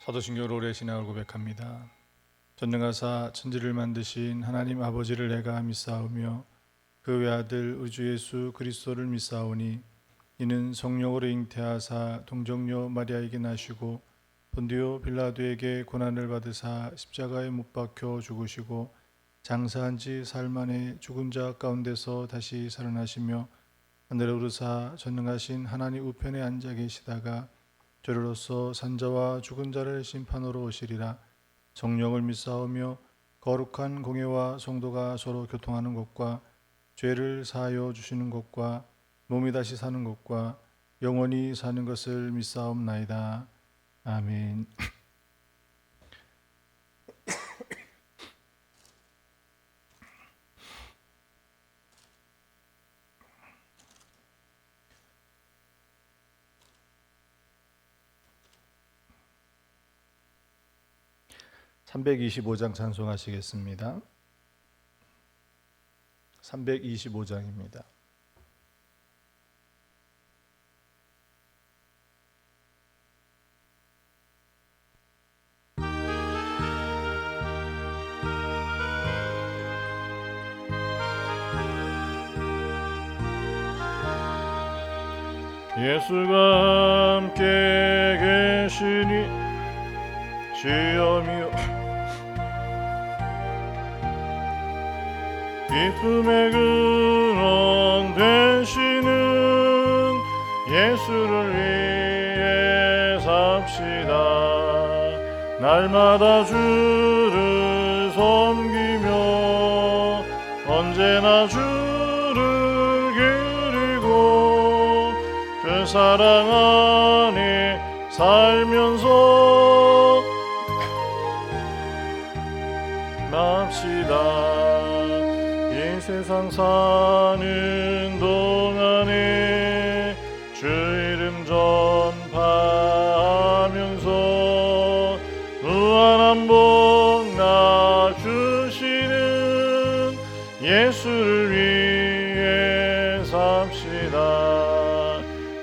사도신경으로 오래 신앙을 고백합니다. 전능하사 천지를 만드신 하나님 아버지를 내가 믿사오며 그 외아들 우리 주 예수 그리스도를 믿사오니 이는 성령으로 잉태하사 동정녀 마리아에게 나시고 본디오 빌라도에게 고난을 받으사 십자가에 못 박혀 죽으시고 장사한 지 사흘 만에 죽은 자 가운데서 다시 살아나시며 하늘에 오르사 전능하신 하나님 우편에 앉아 계시다가 저리로서 산자와 죽은 자를 심판으로 오시리라. 성령을 믿사오며 거룩한 공예와 성도가 서로 교통하는 것과 죄를 사하여 주시는 것과 몸이 다시 사는 것과 영원히 사는 것을 믿사옵나이다. 아멘. 325장 찬송하시겠습니다. 325장입니다. 예수가 함께 계시니 주여미여 기쁨의 근원 되시는 예수를 위해 삽시다. 날마다 주를 섬기며 언제나 주를 기리고 그 사랑 안에 살면서 납시다. 이 세상 사는 동안에 주 이름 전파하면서 무한한 복나 주시는 예수를 위해 삽시다.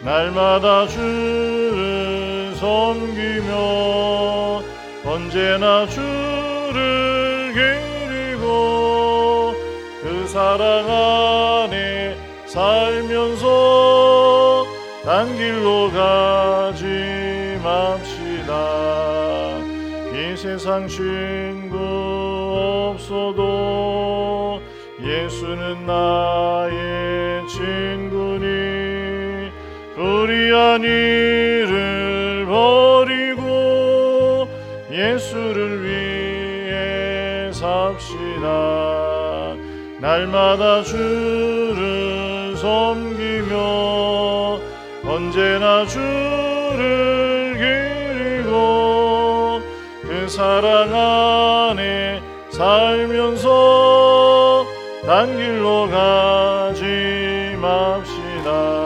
날마다 주를 섬기며 언제나 주를 기리고 그 사랑 안에 살면서 딴 길로 가지 맙시다. 이 세상 친구 없어도 예수는 나의 친구니 불의한 일을 버리고 예수를 위해 삽시다. 날마다 주를 섬기며 언제나 주를 기리고 그 사랑 안에 살면서 딴 길로 가지 맙시다.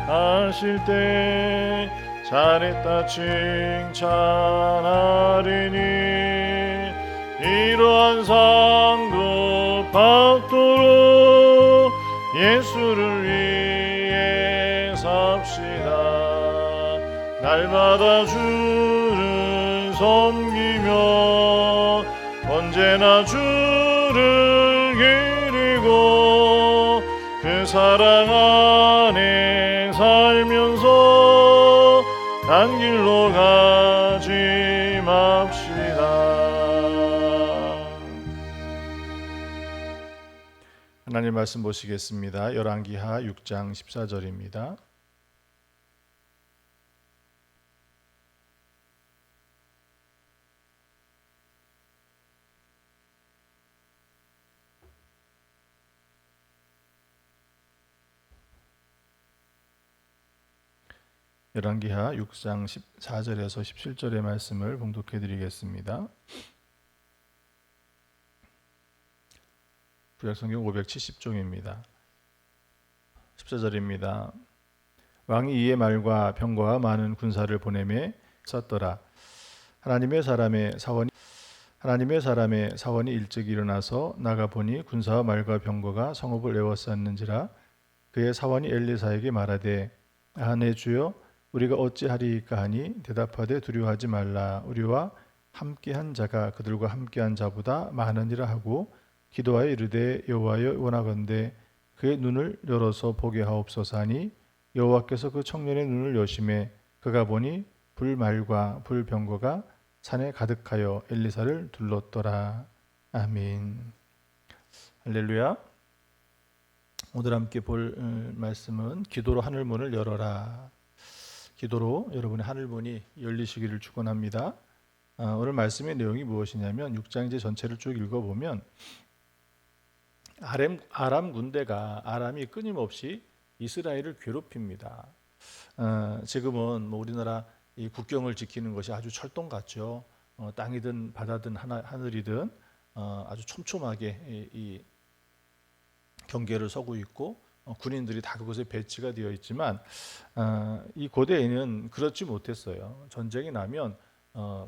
하실 때 잘했다 칭찬하리니 이러한 상도 받도록 예수를 위해 삽시다. 날마다 주를 섬기며 언제나 주를 기리고 그 사랑 안에 살면서 딴 길로 가지 맙시다. 하나님 말씀 보시겠습니다. 열왕기하 6장 14절입니다. 열왕기하 6장 14절에서 17절의 말씀을 봉독해 드리겠습니다. 구약성경 570종입니다. 14절입니다. 왕이 이에 말과 병거와 많은 군사를 보내매 썼더라. 하나님의 사람의 사원이 일찍 일어나서 나가보니 군사와 말과 병거가 성읍을 에워쌌는지라. 그의 사원이 엘리사에게 말하되 내 주여 우리가 어찌하리이까 하니 대답하되 두려워하지 말라. 우리와 함께한 자가 그들과 함께한 자보다 많으니라 하고 기도하여 이르되 여호와여 원하건대 그의 눈을 열어서 보게 하옵소서 하니 여호와께서 그 청년의 눈을 여심해 그가 보니 불말과 불병거가 산에 가득하여 엘리사를 둘렀더라. 아멘. 할렐루야. 오늘 함께 볼 말씀은 기도로 하늘문을 열어라. 기도로 여러분의 하늘문이 열리시기를 축원합니다. 오늘 말씀의 내용이 무엇이냐면 6장 이제 전체를 쭉 읽어보면 아람 군대가 아람이 끊임없이 이스라엘을 괴롭힙니다. 지금은 뭐 우리나라 이 국경을 지키는 것이 아주 철동 같죠. 땅이든 바다든 하늘이든 아주 촘촘하게 이 경계를 서고 있고 군인들이 다 그곳에 배치가 되어 있지만 이 고대에는 그렇지 못했어요. 전쟁이 나면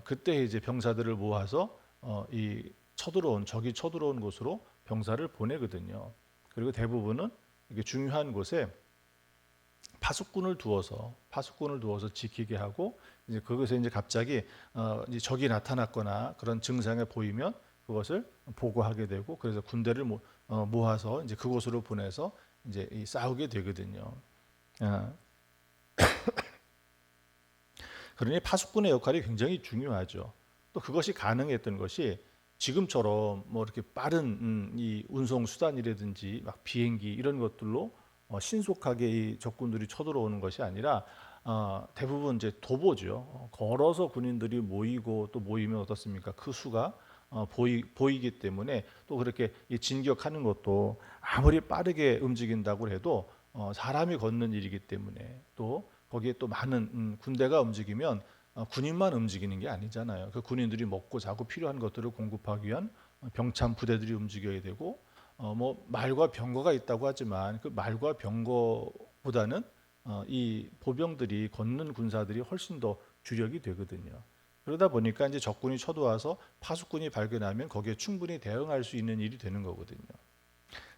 그때 이제 병사들을 모아서 이 적이 쳐들어온 곳으로 병사를 보내거든요. 그리고 대부분은 이게 중요한 곳에 파수꾼을 두어서 지키게 하고 이제 그것에 이제 갑자기 이제 적이 나타났거나 그런 증상이 보이면 그것을 보고하게 되고 그래서 군대를 모아서 이제 그곳으로 보내서 이제 싸우게 되거든요. 그러니 파수꾼의 역할이 굉장히 중요하죠. 또 그것이 가능했던 것이 지금처럼 뭐 이렇게 빠른 이 운송 수단이라든지 막 비행기 이런 것들로 신속하게 이 적군들이 쳐들어오는 것이 아니라 대부분 이제 도보죠. 걸어서 군인들이 모이고 또 모이면 어떻습니까? 그 수가 보이기 때문에 또 그렇게 이 진격하는 것도 아무리 빠르게 움직인다고 해도 사람이 걷는 일이기 때문에 또 거기에 또 많은 군대가 움직이면 군인만 움직이는 게 아니잖아요. 그 군인들이 먹고 자고 필요한 것들을 공급하기 위한 병참 부대들이 움직여야 되고 뭐 말과 병거가 있다고 하지만 그 말과 병거보다는 이 보병들이 걷는 군사들이 훨씬 더 주력이 되거든요. 그러다 보니까 이제 적군이 쳐들어와서 파수꾼이 발견하면 거기에 충분히 대응할 수 있는 일이 되는 거거든요.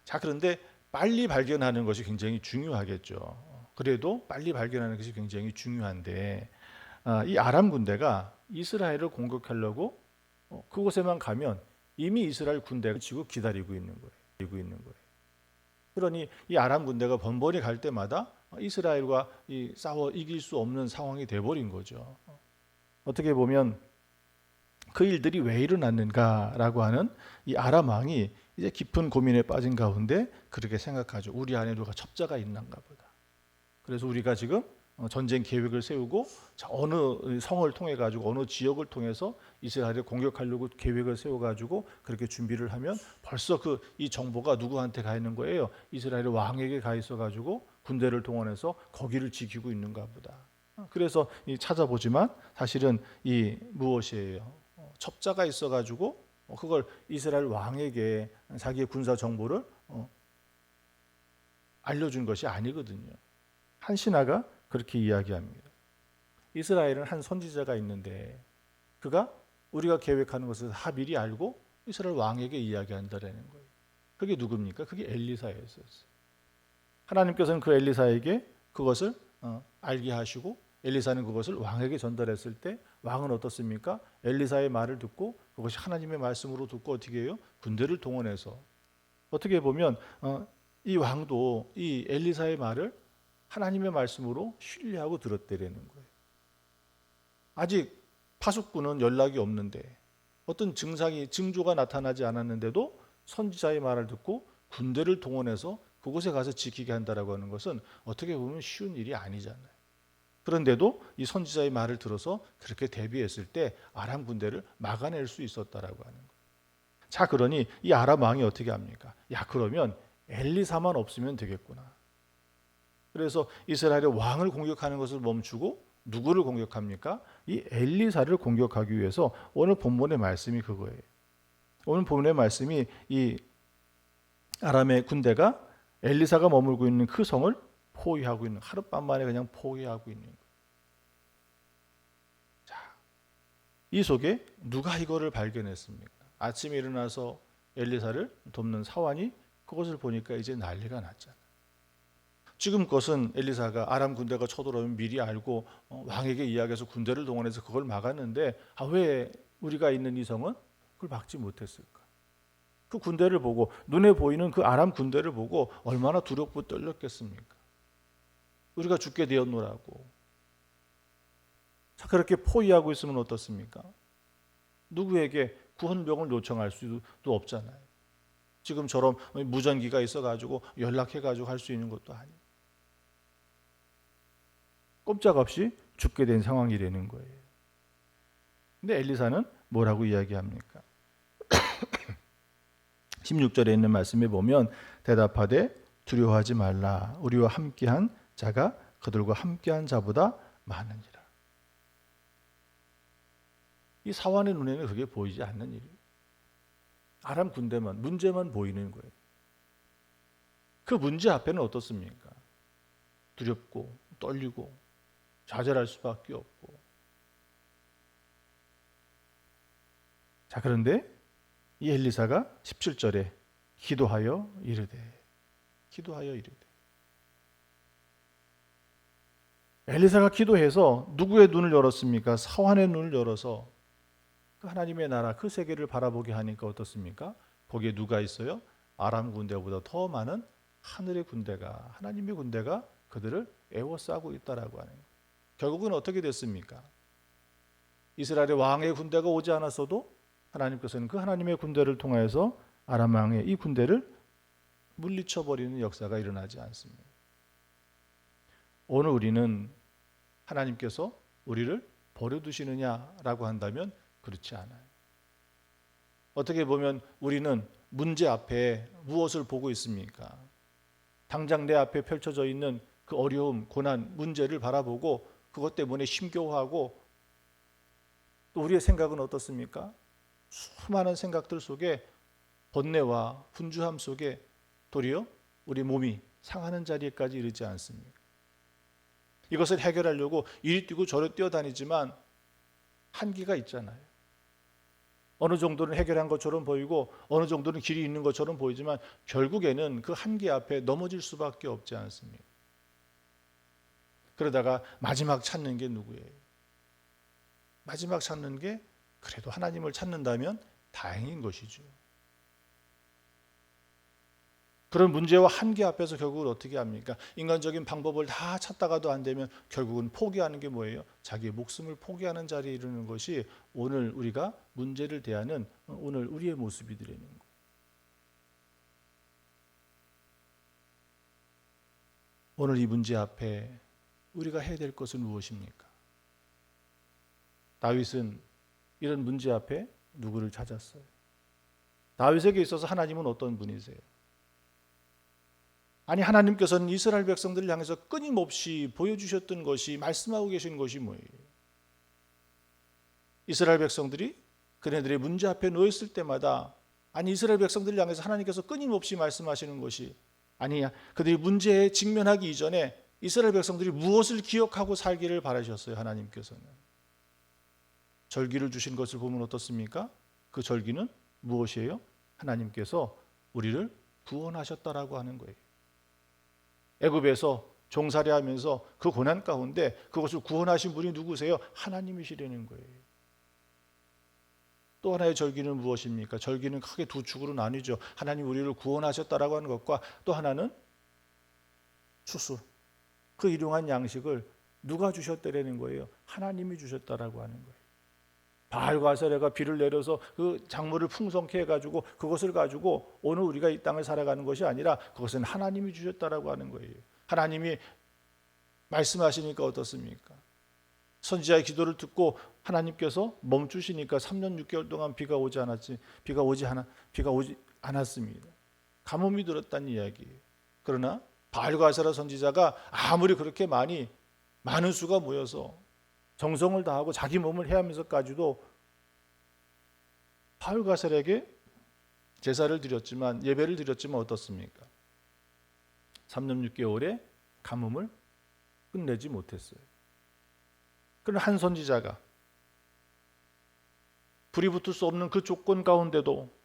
자, 그런데 빨리 발견하는 것이 굉장히 중요하겠죠. 그래도 빨리 발견하는 것이 굉장히 중요한데 이 아람 군대가 이스라엘을 공격하려고 그곳에만 가면 이미 이스라엘 군대가 지고 기다리고 있는 거예요. 그러니 이 아람 군대가 번번이 갈 때마다 이스라엘과 싸워 이길 수 없는 상황이 돼버린 거죠. 어떻게 보면 그 일들이 왜 일어났는가라고 하는 이 아람 왕이 이제 깊은 고민에 빠진 가운데 그렇게 생각하죠. 우리 안에 누가 첩자가 있는가 보다. 그래서 우리가 지금 전쟁 계획을 세우고 어느 성을 통해 가지고 어느 지역을 통해서 이스라엘을 공격하려고 계획을 세워 가지고 그렇게 준비를 하면 벌써 이 정보가 누구한테 가 있는 거예요? 이스라엘 왕에게 가 있어 가지고 군대를 동원해서 거기를 지키고 있는가 보다. 그래서 찾아보지만 사실은 이 무엇이에요? 첩자가 있어 가지고 그걸 이스라엘 왕에게 자기의 군사 정보를 알려준 것이 아니거든요. 한 신하가 그렇게 이야기합니다. 이스라엘은 한 선지자가 있는데 그가 우리가 계획하는 것을 다 미리 알고 이스라엘 왕에게 이야기한다라는 거예요. 그게 누굽니까? 그게 엘리사였어요. 하나님께서는 그 엘리사에게 그것을 알게 하시고 엘리사는 그것을 왕에게 전달했을 때 왕은 어떻습니까? 엘리사의 말을 듣고 그것이 하나님의 말씀으로 듣고 어떻게 해요? 군대를 동원해서 어떻게 보면 이 왕도 이 엘리사의 말을 하나님의 말씀으로 신뢰하고 들었다라는 거예요. 아직 파수꾼은 연락이 없는데 어떤 징조가 나타나지 않았는데도 선지자의 말을 듣고 군대를 동원해서 그곳에 가서 지키게 한다라고 하는 것은 어떻게 보면 쉬운 일이 아니잖아요. 그런데도 이 선지자의 말을 들어서 그렇게 대비했을 때 아람 군대를 막아낼 수 있었다라고 하는 거예요. 자, 그러니 이 아람 왕이 어떻게 합니까? 야, 그러면 엘리사만 없으면 되겠구나. 그래서 이스라엘의 왕을 공격하는 것을 멈추고 누구를 공격합니까? 이 엘리사를 공격하기 위해서 오늘 본문의 말씀이 그거예요. 오늘 본문의 말씀이 이 아람의 군대가 엘리사가 머물고 있는 그 성을 포위하고 있는, 하룻밤 만에 그냥 포위하고 있는 거예요. 자, 이 속에 누가 이거를 발견했습니까? 아침에 일어나서 엘리사를 돕는 사환이 그것을 보니까 이제 난리가 났잖아요. 지금 것은 엘리사가 아람 군대가 쳐들어오면 미리 알고 왕에게 이야기해서 군대를 동원해서 그걸 막았는데 왜 우리가 있는 이 성은 그걸 막지 못했을까? 그 군대를 보고 눈에 보이는 그 아람 군대를 보고 얼마나 두렵고 떨렸겠습니까? 우리가 죽게 되었노라고. 자, 그렇게 포위하고 있으면 어떻습니까? 누구에게 구원병을 요청할 수도 없잖아요. 지금처럼 무전기가 있어가지고 연락해가지고 할 수 있는 것도 아니에요. 꼼짝없이 죽게 된 상황이라는 거예요. 근데 엘리사는 뭐라고 이야기합니까? 16절에 있는 말씀에 보면 대답하되 두려워하지 말라. 우리와 함께한 자가 그들과 함께한 자보다 많으니라. 이 사환의 눈에는 그게 보이지 않는 일이에요. 아람 군대만, 문제만 보이는 거예요. 그 문제 앞에는 어떻습니까? 두렵고 떨리고 좌절할 수밖에 없고. 자, 그런데 이 엘리사가 17절에 기도하여 이르되 엘리사가 기도해서 누구의 눈을 열었습니까? 사환의 눈을 열어서 그 하나님의 나라 그 세계를 바라보게 하니까 어떻습니까? 거기에 누가 있어요? 아람 군대보다 더 많은 하늘의 군대가, 하나님의 군대가 그들을 에워싸고 있다라고 하는 거예요. 결국은 어떻게 됐습니까? 이스라엘의 왕의 군대가 오지 않았어도 하나님께서는 그 하나님의 군대를 통하여서 아람 왕의 이 군대를 물리쳐버리는 역사가 일어나지 않습니다. 오늘 우리는 하나님께서 우리를 버려두시느냐라고 한다면 그렇지 않아요. 어떻게 보면 우리는 문제 앞에 무엇을 보고 있습니까? 당장 내 앞에 펼쳐져 있는 그 어려움, 고난, 문제를 바라보고 그것 때문에 힘겨워하고, 또 우리의 생각은 어떻습니까? 수많은 생각들 속에 번뇌와 분주함 속에 도리어 우리 몸이 상하는 자리에까지 이르지 않습니까? 이것을 해결하려고 이리 뛰고 저리 뛰어다니지만 한계가 있잖아요. 어느 정도는 해결한 것처럼 보이고 어느 정도는 길이 있는 것처럼 보이지만 결국에는 그 한계 앞에 넘어질 수밖에 없지 않습니까? 그러다가 마지막 찾는 게 누구예요? 마지막 찾는 게 그래도 하나님을 찾는다면 다행인 것이죠. 그런 문제와 한계 앞에서 결국은 어떻게 합니까? 인간적인 방법을 다 찾다가도 안 되면 결국은 포기하는 게 뭐예요? 자기의 목숨을 포기하는 자리에 이르는 것이 오늘 우리가 문제를 대하는 오늘 우리의 모습이 되는 거예요. 오늘 이 문제 앞에 우리가 해야 될 것은 무엇입니까? 다윗은 이런 문제 앞에 누구를 찾았어요? 다윗에게 있어서 하나님은 어떤 분이세요? 아니, 하나님께서는 이스라엘 백성들을 향해서 끊임없이 보여주셨던 것이, 말씀하고 계신 것이 뭐예요? 이스라엘 백성들이 그네들의 문제 앞에 놓였을 때마다, 아니, 이스라엘 백성들을 향해서 하나님께서 끊임없이 말씀하시는 것이, 아니, 그들이 문제에 직면하기 이전에 이스라엘 백성들이 무엇을 기억하고 살기를 바라셨어요? 하나님께서는 절기를 주신 것을 보면 어떻습니까? 그 절기는 무엇이에요? 하나님께서 우리를 구원하셨다라고 하는 거예요. 애굽에서 종살이하면서 그 고난 가운데 그것을 구원하신 분이 누구세요? 하나님이시라는 거예요. 또 하나의 절기는 무엇입니까? 절기는 크게 두 축으로 나뉘죠. 하나님 우리를 구원하셨다라고 하는 것과 또 하나는 추수, 그 일용한 양식을 누가 주셨다라는 거예요? 하나님이 주셨다라고 하는 거예요. 바알과 아세라가 비를 내려서 그 작물을 풍성케 해가지고 그것을 가지고 오늘 우리가 이 땅을 살아가는 것이 아니라 그것은 하나님이 주셨다라고 하는 거예요. 하나님이 말씀하시니까 어떻습니까? 선지자의 기도를 듣고 하나님께서 멈추시니까 3년 6개월 동안 비가 오지 않았습니다. 가뭄이 들었다는 이야기예요. 그러나 바알과 아세라 선지자가 아무리 그렇게 많은 수가 모여서 정성을 다하고 자기 몸을 해하면서까지도 바알과 아세라에게 제사를 드렸지만, 예배를 드렸지만 어떻습니까? 3년 6개월에 가뭄을 끝내지 못했어요. 그러나 한 선지자가 불이 붙을 수 없는 그 조건 가운데도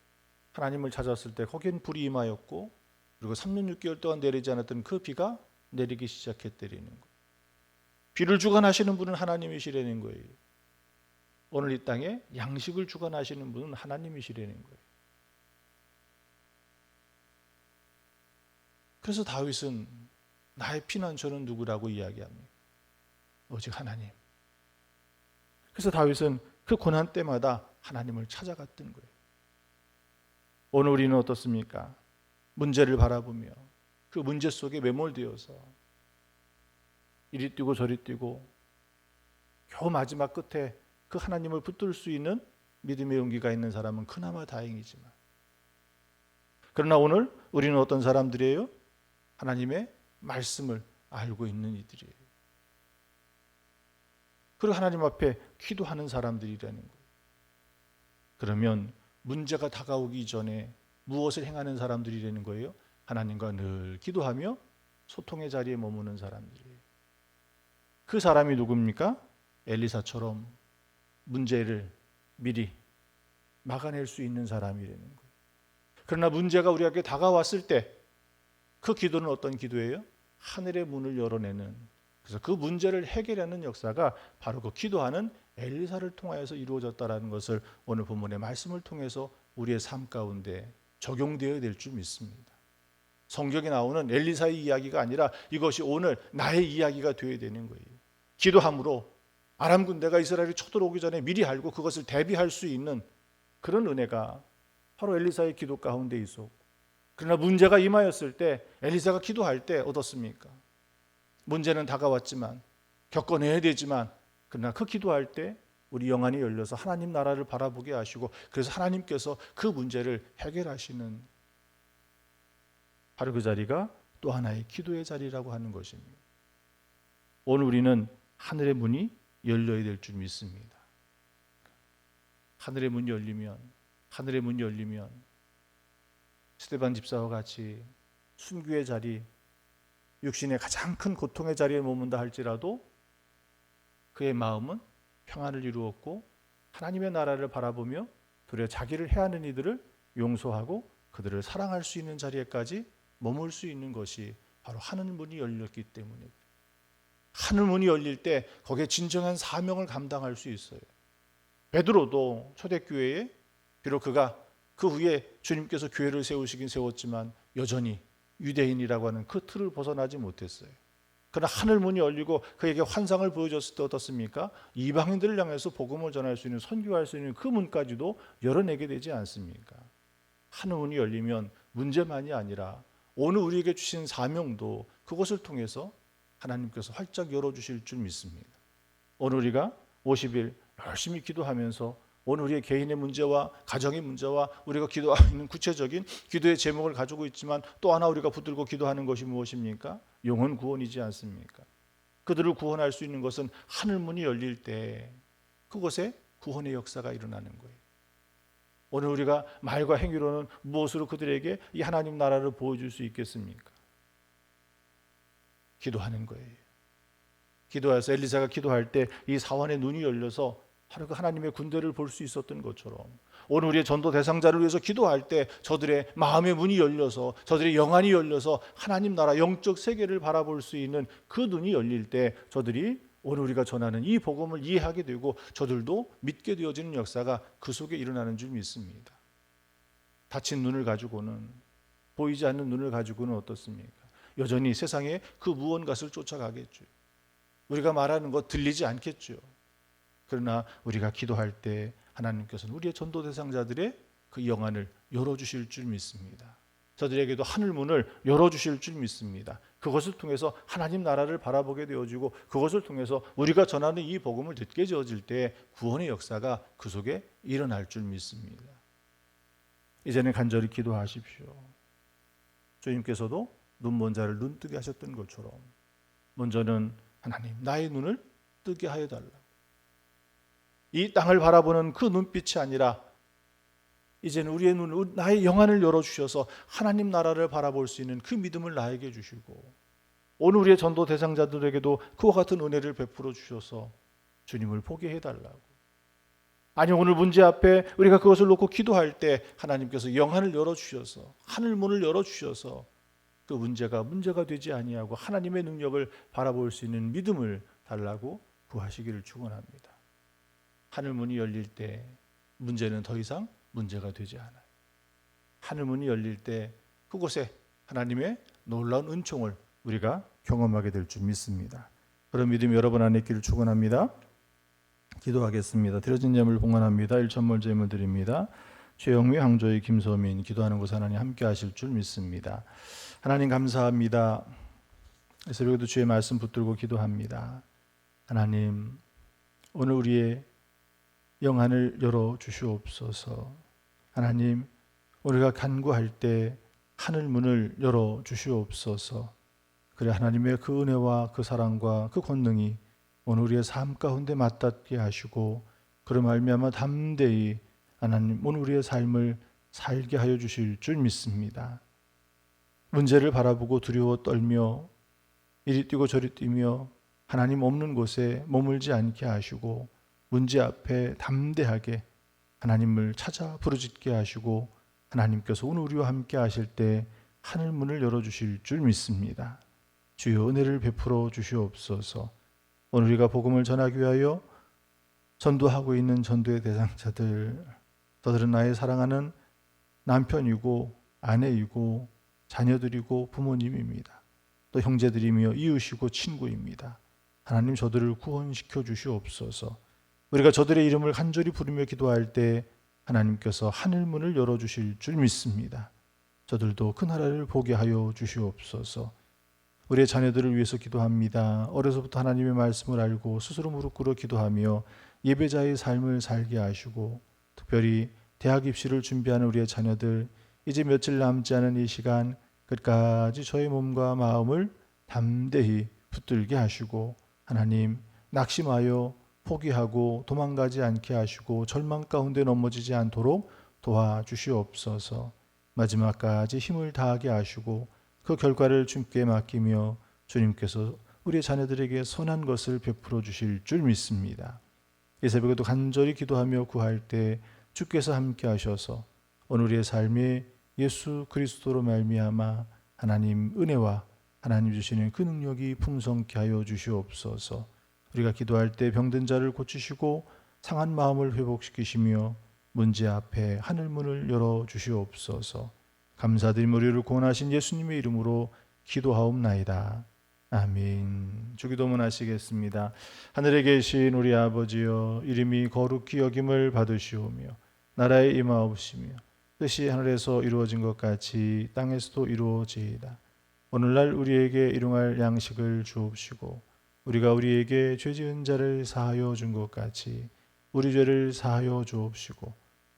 하나님을 찾았을 때 거기엔 불이 임하였고, 그리고 3년 6개월 동안 내리지 않았던 그 비가 내리기 시작했다는 거예요. 비를 주관하시는 분은 하나님이시라는 거예요. 오늘 이 땅에 양식을 주관하시는 분은 하나님이시라는 거예요. 그래서 다윗은 나의 피난처는 누구라고 이야기합니다. 오직 하나님. 그래서 다윗은 그 고난 때마다 하나님을 찾아갔던 거예요. 오늘 우리는 어떻습니까? 문제를 바라보며 그 문제 속에 매몰되어서 이리 뛰고 저리 뛰고 겨우 마지막 끝에 그 하나님을 붙들 수 있는 믿음의 용기가 있는 사람은 그나마 다행이지만, 그러나 오늘 우리는 어떤 사람들이에요? 하나님의 말씀을 알고 있는 이들이에요. 그리고 하나님 앞에 기도하는 사람들이라는 거예요. 그러면 문제가 다가오기 전에 무엇을 행하는 사람들이라는 거예요? 하나님과 늘 기도하며 소통의 자리에 머무는 사람들이에요. 그 사람이 누굽니까? 엘리사처럼 문제를 미리 막아낼 수 있는 사람이라는 거예요. 그러나 문제가 우리에게 다가왔을 때 그 기도는 어떤 기도예요? 하늘의 문을 열어내는, 그래서 그 문제를 해결하는 역사가 바로 그 기도하는 엘리사를 통하여서 이루어졌다는 것을 오늘 본문의 말씀을 통해서 우리의 삶 가운데 적용되어야 될 줄 믿습니다. 성경에 나오는 엘리사의 이야기가 아니라 이것이 오늘 나의 이야기가 되어야 되는 거예요. 기도함으로 아람 군대가 이스라엘이 쳐들어오기 전에 미리 알고 그것을 대비할 수 있는 그런 은혜가 바로 엘리사의 기도 가운데 있었고, 그러나 문제가 임하였을 때 엘리사가 기도할 때 얻었습니까? 문제는 다가왔지만 겪어내야 되지만, 그러나 그 기도할 때 우리 영안이 열려서 하나님 나라를 바라보게 하시고, 그래서 하나님께서 그 문제를 해결하시는 바로 그 자리가 또 하나의 기도의 자리라고 하는 것입니다. 오늘 우리는 하늘의 문이 열려야 될 줄 믿습니다. 하늘의 문이 열리면 스데반 집사와 같이 순교의 자리, 육신의 가장 큰 고통의 자리에 머문다 할지라도 그의 마음은 평안을 이루었고 하나님의 나라를 바라보며 도리어 자기를 해하는 이들을 용서하고 그들을 사랑할 수 있는 자리에까지 머물 수 있는 것이 바로 하늘 문이 열렸기 때문입니다. 하늘 문이 열릴 때 거기에 진정한 사명을 감당할 수 있어요. 베드로도 초대교회에 비록 그가 그 후에 주님께서 교회를 세우시긴 세웠지만 여전히 유대인이라고 하는 그 틀을 벗어나지 못했어요. 그러나 하늘 문이 열리고 그에게 환상을 보여줬을 때 어떻습니까? 이방인들을 향해서 복음을 전할 수 있는, 선교할 수 있는 그 문까지도 열어내게 되지 않습니까? 하늘 문이 열리면 문제만이 아니라 오늘 우리에게 주신 사명도 그것을 통해서 하나님께서 활짝 열어주실 줄 믿습니다. 오늘 우리가 50일 열심히 기도하면서 오늘 우리의 개인의 문제와 가정의 문제와 우리가 기도하고 있는 구체적인 기도의 제목을 가지고 있지만 또 하나 우리가 붙들고 기도하는 것이 무엇입니까? 영혼 구원이지 않습니까? 그들을 구원할 수 있는 것은 하늘 문이 열릴 때 그곳에 구원의 역사가 일어나는 거예요. 오늘 우리가 말과 행위로는 무엇으로 그들에게 이 하나님 나라를 보여줄 수 있겠습니까? 기도하는 거예요. 기도해서 엘리사가 기도할 때 이 사원의 눈이 열려서 바로 그 하나님의 군대를 볼 수 있었던 것처럼 오늘 우리의 전도 대상자를 위해서 기도할 때 저들의 마음의 문이 열려서 저들의 영안이 열려서 하나님 나라 영적 세계를 바라볼 수 있는 그 눈이 열릴 때 저들이 오늘 우리가 전하는 이 복음을 이해하게 되고 저들도 믿게 되어지는 역사가 그 속에 일어나는 줄 믿습니다. 닫힌 눈을 가지고는, 보이지 않는 눈을 가지고는 어떻습니까? 여전히 세상에 그 무언가를 쫓아가겠죠. 우리가 말하는 것 들리지 않겠죠. 그러나 우리가 기도할 때 하나님께서는 우리의 전도 대상자들의 그 영안을 열어주실 줄 믿습니다. 저들에게도 하늘 문을 열어주실 줄 믿습니다. 그것을 통해서 하나님 나라를 바라보게 되어지고 그것을 통해서 우리가 전하는 이 복음을 듣게 되어질 때 구원의 역사가 그 속에 일어날 줄 믿습니다. 이제는 간절히 기도하십시오. 주님께서도 눈먼 자를 눈뜨게 하셨던 것처럼 먼저는 하나님 나의 눈을 뜨게 하여 달라고, 이 땅을 바라보는 그 눈빛이 아니라 이제는 우리의 눈을, 나의 영안을 열어주셔서 하나님 나라를 바라볼 수 있는 그 믿음을 나에게 주시고 오늘 우리의 전도 대상자들에게도 그와 같은 은혜를 베풀어 주셔서 주님을 보게 해달라고. 아니 오늘 문제 앞에 우리가 그것을 놓고 기도할 때 하나님께서 영안을 열어주셔서 하늘 문을 열어주셔서 그 문제가 되지 아니하고 하나님의 능력을 바라볼 수 있는 믿음을 달라고 구하시기를 축원합니다. 하늘 문이 열릴 때 문제는 더 이상 문제가 되지 않아요. 하늘 문이 열릴 때 그곳에 하나님의 놀라운 은총을 우리가 경험하게 될 줄 믿습니다. 그런 믿음이 여러분 안에 있기를 축원합니다. 기도하겠습니다. 드려진 예물 봉헌합니다. 1,000몰 제물 드립니다. 최영미, 항조의 김소민 기도하는 곳 하나님 함께 하실 줄 믿습니다. 하나님 감사합니다. 새벽에도 주의 말씀 붙들고 기도합니다. 하나님 오늘 우리의 영안을 열어 주시옵소서. 하나님 우리가 간구할 때 하늘 문을 열어 주시옵소서. 그래 하나님의 그 은혜와 그 사랑과 그 권능이 오늘 우리의 삶 가운데 맞닿게 하시고 그로 말미암아 담대히 하나님 오늘 우리의 삶을 살게 하여 주실 줄 믿습니다. 문제를 바라보고 두려워 떨며 이리 뛰고 저리 뛰며 하나님 없는 곳에 머물지 않게 하시고 문제 앞에 담대하게 하나님을 찾아 부르짖게 하시고 하나님께서 오늘 우리와 함께 하실 때 하늘 문을 열어주실 줄 믿습니다. 주여 은혜를 베풀어 주시옵소서. 오늘 우리가 복음을 전하기 위하여 전도하고 있는 전도의 대상자들, 저들은 나의 사랑하는 남편이고 아내이고 자녀들이고 부모님입니다. 또 형제들이며 이웃이고 친구입니다. 하나님 저들을 구원시켜 주시옵소서. 우리가 저들의 이름을 간절히 부르며 기도할 때 하나님께서 하늘문을 열어주실 줄 믿습니다. 저들도 그 나라를 보게 하여 주시옵소서. 우리의 자녀들을 위해서 기도합니다. 어려서부터 하나님의 말씀을 알고 스스로 무릎 꿇어 기도하며 예배자의 삶을 살게 하시고 특별히 대학 입시를 준비하는 우리의 자녀들 이제 며칠 남지 않은 이 시간 끝까지 저의 몸과 마음을 담대히 붙들게 하시고 하나님 낙심하여 포기하고 도망가지 않게 하시고 절망 가운데 넘어지지 않도록 도와주시옵소서. 마지막까지 힘을 다하게 하시고 그 결과를 주님께 맡기며 주님께서 우리 자녀들에게 선한 것을 베풀어 주실 줄 믿습니다. 이 새벽에도 간절히 기도하며 구할 때 주께서 함께 하셔서 오늘 우리의 삶에 예수 그리스도로 말미암아 하나님 은혜와 하나님 주시는 그 능력이 풍성케 하여 주시옵소서. 우리가 기도할 때 병든 자를 고치시고 상한 마음을 회복시키시며 문제 앞에 하늘문을 열어 주시옵소서. 감사드리며 우리를 구원하신 예수님의 이름으로 기도하옵나이다. 아멘. 주기도문 하시겠습니다. 하늘에 계신 우리 아버지여, 이름이 거룩히 여김을 받으시오며 나라에 임하옵시며 뜻이 하늘에서 이루어진 것 같이 땅에서도 이루어지이다. 오늘날 우리에게 일용할 양식을 주옵시고 우리가 우리에게 죄 지은 자를 사하여 준 것 같이 우리 죄를 사하여 주옵시고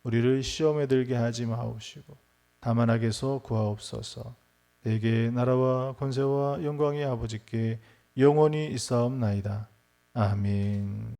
우리를 시험에 들게 하지 마옵시고 다만 악에서 구하옵소서. 대개 나라와 권세와 영광이 아버지께 영원히 있사옵나이다. 아멘.